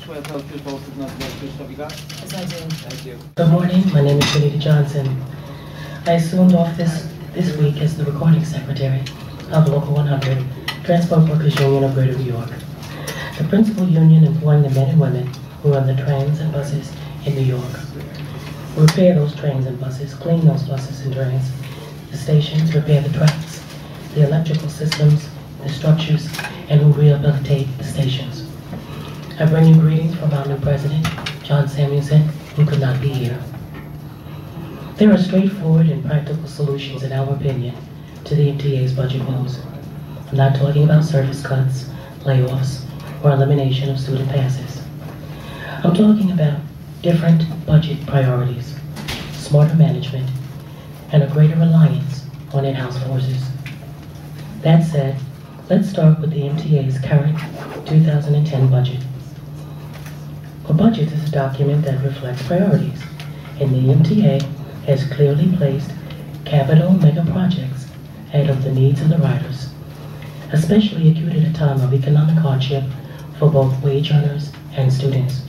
Swear to tell the truth, both, nothing but the truth, so you got? Yes, I do. Thank you. Good morning. My name is Benita Johnson. I assumed office this week as the Recording Secretary of Local 100, Transport Workers Union of Greater New York, the principal union employing the men and women who run the trains and buses in New York. We repair those trains and buses, clean those buses and trains, the stations, repair the tracks, the electrical systems, the structures, and who rehabilitate the stations. I bring you greetings from our new president, John Samuelson, who could not be here. There are straightforward and practical solutions, in our opinion, to the MTA's budget woes. I'm not talking about service cuts, layoffs, or elimination of student passes. I'm talking about different budget priorities, smarter management, and a greater reliance on in-house forces. That said, let's start with the MTA's current 2010 budget. A budget is a document that reflects priorities, and the MTA has clearly placed capital mega projects ahead of the needs of the riders, especially acute at a time of economic hardship for both wage earners and students.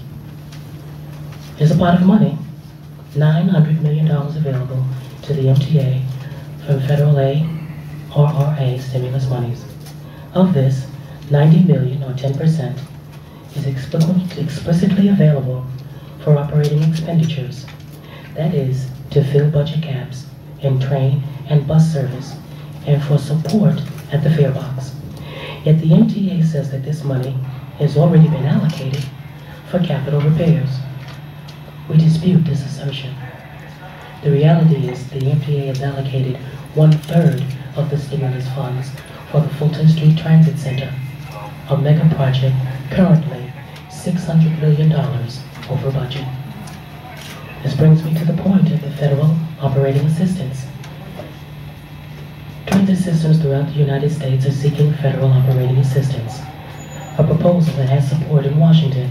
There's a pot of money, $900 million available to the MTA from federal aid, RRA stimulus monies. Of this, $90 million, or 10%, is explicitly available for operating expenditures, that is, to fill budget gaps in train and bus service and for support at the fare box. Yet the MTA says that this money has already been allocated for capital repairs. We dispute this assertion. The reality is the MTA has allocated 1/3 of the stimulus funds for the Fulton Street Transit Center, a mega project currently $600 million over budget. This brings me to the point of the federal operating assistance. Transit systems throughout the United States are seeking federal operating assistance, a proposal that has support in Washington,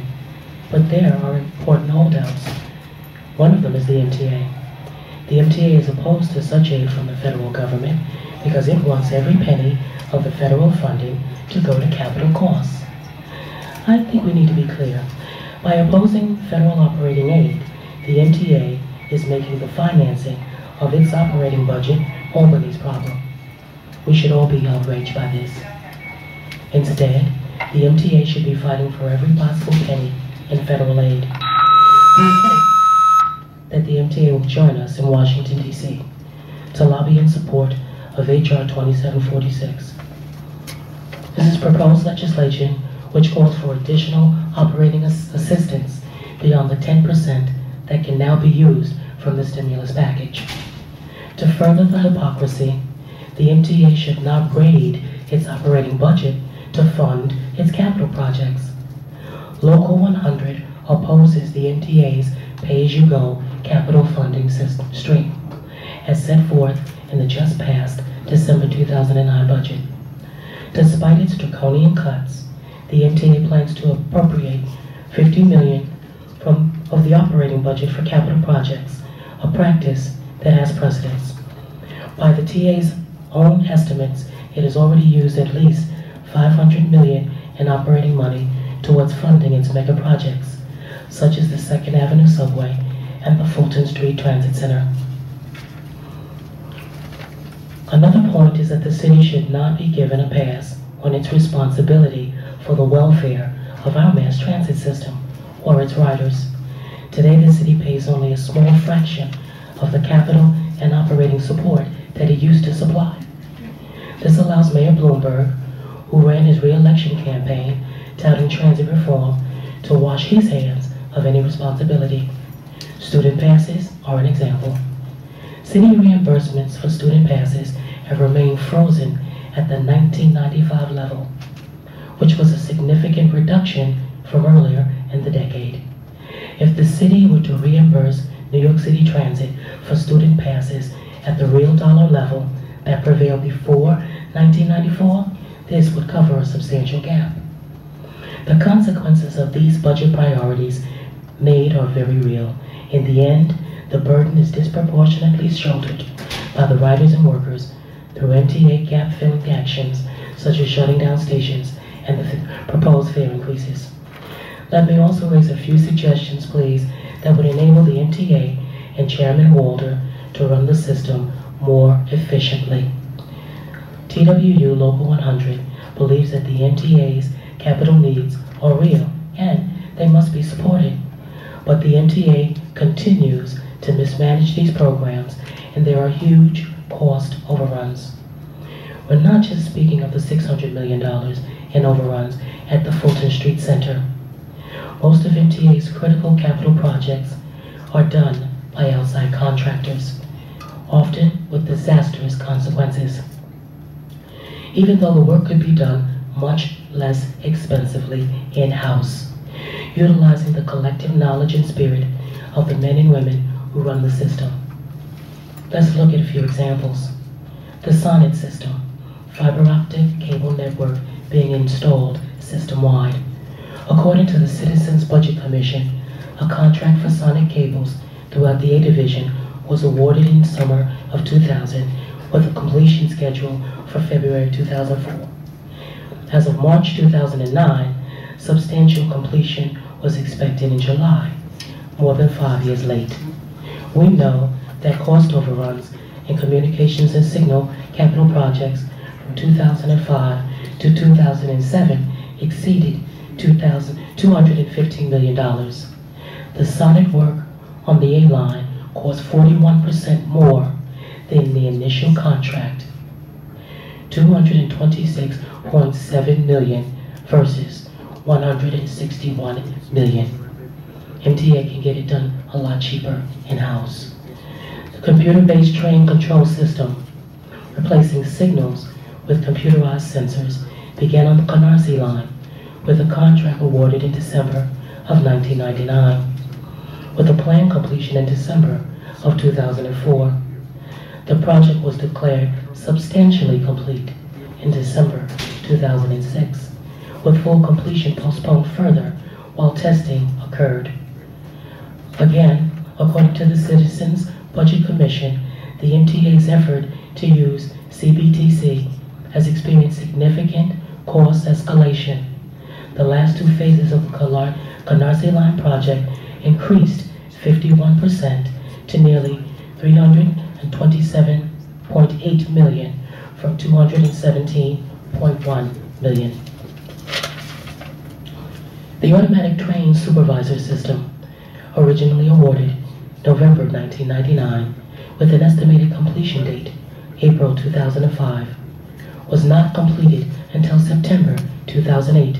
but there are important holdouts. One of them is the MTA. The MTA is opposed to such aid from the federal government because it wants every penny of the federal funding to go to capital costs. I think we need to be clear. By opposing federal operating aid, the MTA is making the financing of its operating budget Albany's problem. We should all be outraged by this. Instead, the MTA should be fighting for every possible penny in federal aid. We hope that the MTA will join us in Washington, D.C. to lobby in support of H.R. 2746. This is proposed legislation which calls for additional operating assistance beyond the 10% that can now be used from the stimulus package. To further the hypocrisy, the MTA should not raid its operating budget to fund its capital projects. Local 100 opposes the MTA's pay-as-you-go capital funding stream, as set forth in the just passed December 2009 budget. Despite its draconian cuts, the MTA plans to appropriate $50 million of the operating budget for capital projects, a practice that has precedence. By the TA's own estimates, it has already used at least $500 million in operating money towards funding its mega projects, such as the 2nd Avenue Subway and the Fulton Street Transit Center. Another point is that the city should not be given a pass on its responsibility for the welfare of our mass transit system or its riders. Today, the city pays only a small fraction of the capital and operating support that it used to supply. This allows Mayor Bloomberg, who ran his re-election campaign touting transit reform, to wash his hands of any responsibility. Student passes are an example. City reimbursements for student passes have remained frozen at the 1995 level, which was a significant reduction from earlier in the decade. If the city were to reimburse New York City Transit for student passes at the real dollar level that prevailed before 1994, this would cover a substantial gap. The consequences of these budget priorities made are very real. In the end, the burden is disproportionately shouldered by the riders and workers through MTA gap-filling actions such as shutting down stations and the proposed fare increases. Let me also raise a few suggestions, please, that would enable the MTA and Chairman Walter to run the system more efficiently. TWU Local 100 believes that the MTA's capital needs are real and they must be supported. But the MTA continues to mismanage these programs, and there are huge cost overruns. We're not just speaking of the $600 million in overruns at the Fulton Street Center. Most of MTA's critical capital projects are done by outside contractors, often with disastrous consequences. Even though the work could be done much less expensively in-house, utilizing the collective knowledge and spirit of the men and women who run the system. Let's look at a few examples. The Sonnet system, fiber optic cable network being installed system-wide. According to the Citizens Budget Commission, a contract for Sonnet cables throughout the A Division was awarded in summer of 2000 with a completion schedule for February 2004. As of March 2009, substantial completion was expected in July, more than 5 years late. We know that cost overruns in communications and signal capital projects from 2005 to 2007 exceeded $215 million. The Sonnet work on the A-line cost 41% more than the initial contract, $226.7 million versus $161 million. MTA can get it done a lot cheaper in-house. The computer-based train control system, replacing signals with computerized sensors, began on the Canarsie line with a contract awarded in December of 1999, with a planned completion in December of 2004. The project was declared substantially complete in December 2006, with full completion postponed further while testing occurred. Again, according to the Citizens Budget Commission, the MTA's effort to use CBTC has experienced significant cost escalation. The last two phases of the Canarsie Line project increased 51% to nearly $327.8 million from $217.1 million. The automatic train supervisor system, originally awarded November 1999 with an estimated completion date April 2005, was not completed until September 2008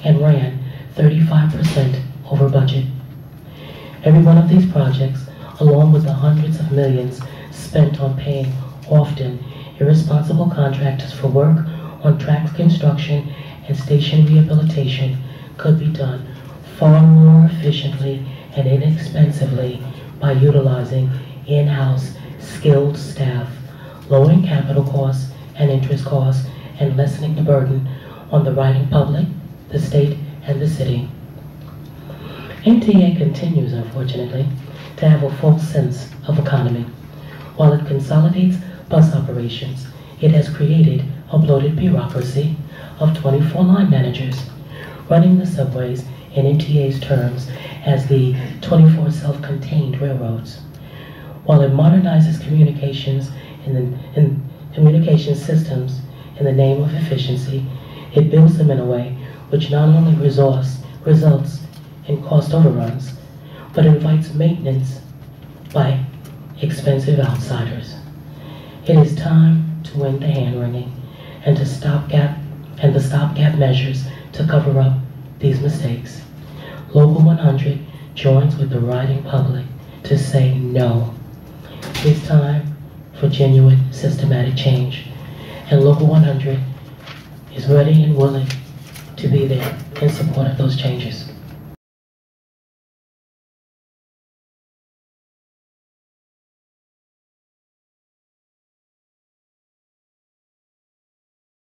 and ran 35% over budget. Every one of these projects, along with the hundreds of millions spent on paying often irresponsible contractors for work on track construction and station rehabilitation, could be done far more efficiently and inexpensively by utilizing in-house skilled staff, lowering capital costs and interest costs, and lessening the burden on the riding public, the state, and the city. MTA continues, unfortunately, to have a false sense of economy. While it consolidates bus operations, it has created a bloated bureaucracy of 24 line managers, running the subways in MTA's terms as the 24 self-contained railroads. While it modernizes communications communication systems in the name of efficiency, it builds them in a way which not only results in cost overruns, but invites maintenance by expensive outsiders. It is time to end the hand-wringing and the stopgap measures to cover up these mistakes. Local 100 joins with the riding public to say no. It's time for genuine systematic change, and Local 100 is ready and willing to be there in support of those changes.